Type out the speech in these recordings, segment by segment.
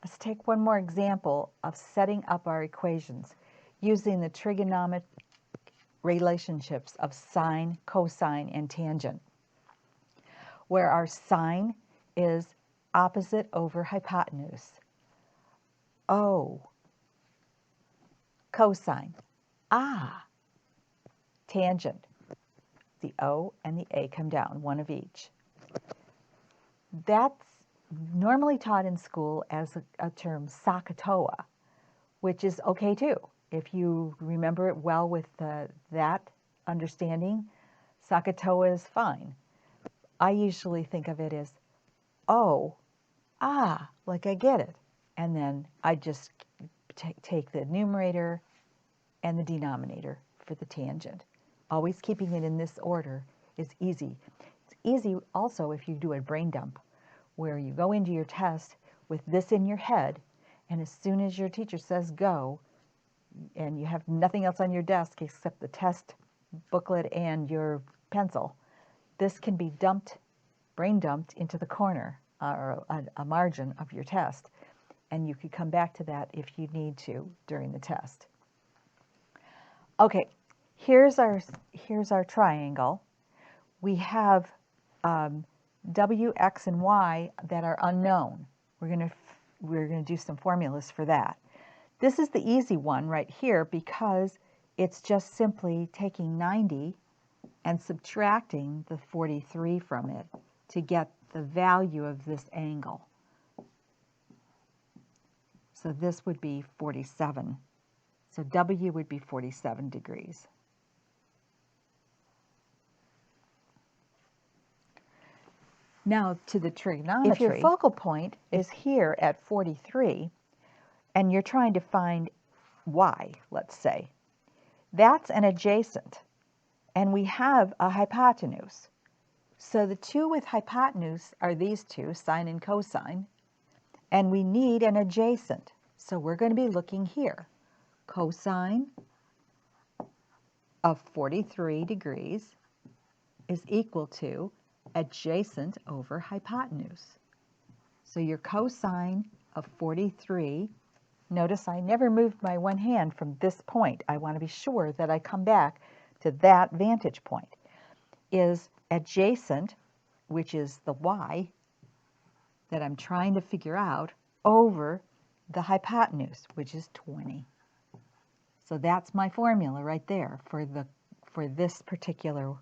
Let's take one more example of setting up our equations using the trigonometric relationships of sine, cosine, and tangent, where our sine is opposite over hypotenuse. O, cosine. Tangent. The O and the A come down, one of each. That's normally taught in school as a term SOHCAHTOA, which is okay too. If you remember it well with that understanding, SOHCAHTOA is fine. I usually think of it as, oh, like I get it. And then I just take the numerator and the denominator for the tangent. Always keeping it in this order is easy. It's easy also if you do a brain dump, where you go into your test with this in your head, and as soon as your teacher says go, and you have nothing else on your desk except the test booklet and your pencil, this can be dumped, brain dumped into the corner or a margin of your test, and you could come back to that if you need to during the test. Okay, here's our triangle. We have W, X, and Y that are unknown. We're gonna do some formulas for that. This is the easy one right here because it's just simply taking 90 and subtracting the 43 from it to get the value of this angle. So this would be 47. So W would be 47 degrees. Now to the trigonometry. If your focal point is here at 43 and you're trying to find Y, let's say, that's an adjacent. And we have a hypotenuse. So the two with hypotenuse are these two, sine and cosine. And we need an adjacent. So we're going to be looking here. Cosine of 43 degrees is equal to adjacent over hypotenuse. So your cosine of 43, notice I never moved my one hand from this point. I want to be sure that I come back to that vantage point, is adjacent, which is the Y that I'm trying to figure out, over the hypotenuse, which is 20. So that's my formula right there for this particular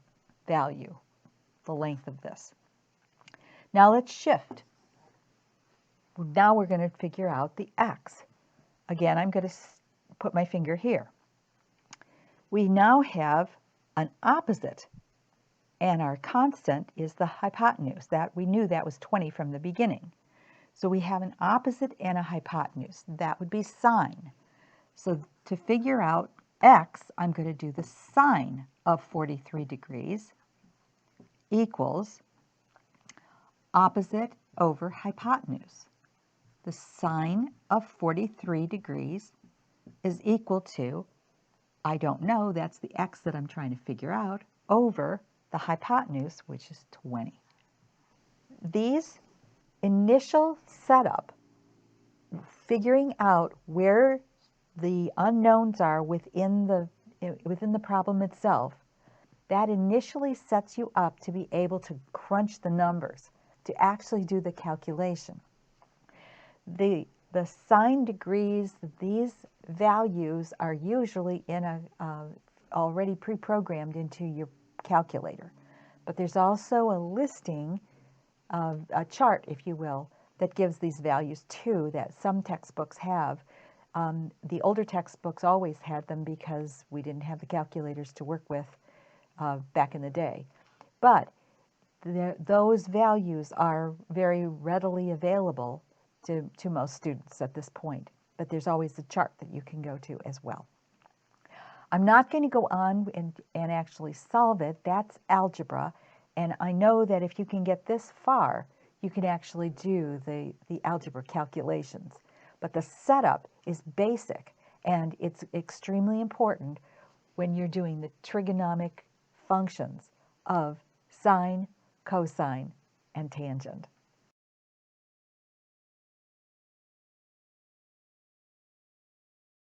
value, the length of this. Now let's shift. Now we're going to figure out the X. Again, I'm going to put my finger here. We now have an opposite, and our constant is the hypotenuse. That we knew that was 20 from the beginning. So we have an opposite and a hypotenuse. That would be sine. So to figure out X, I'm going to do the sine of 43 degrees equals opposite over hypotenuse. The sine of 43 degrees is equal to, I don't know, that's the X that I'm trying to figure out, over the hypotenuse, which is 20. These initial setup, figuring out where the unknowns are within the problem itself, that initially sets you up to be able to crunch the numbers, to actually do the calculation. The sine degrees, these values are usually in already pre-programmed into your calculator. But there's also a listing, a chart, if you will, that gives these values too, that some textbooks have. The older textbooks always had them because we didn't have the calculators to work with back in the day. But those values are very readily available to most students at this point. But there's always a chart that you can go to as well. I'm not going to go on and actually solve it. That's algebra. And I know that if you can get this far, you can actually do the algebra calculations. But the setup is basic, and it's extremely important when you're doing the trigonometric functions of sine, cosine, and tangent.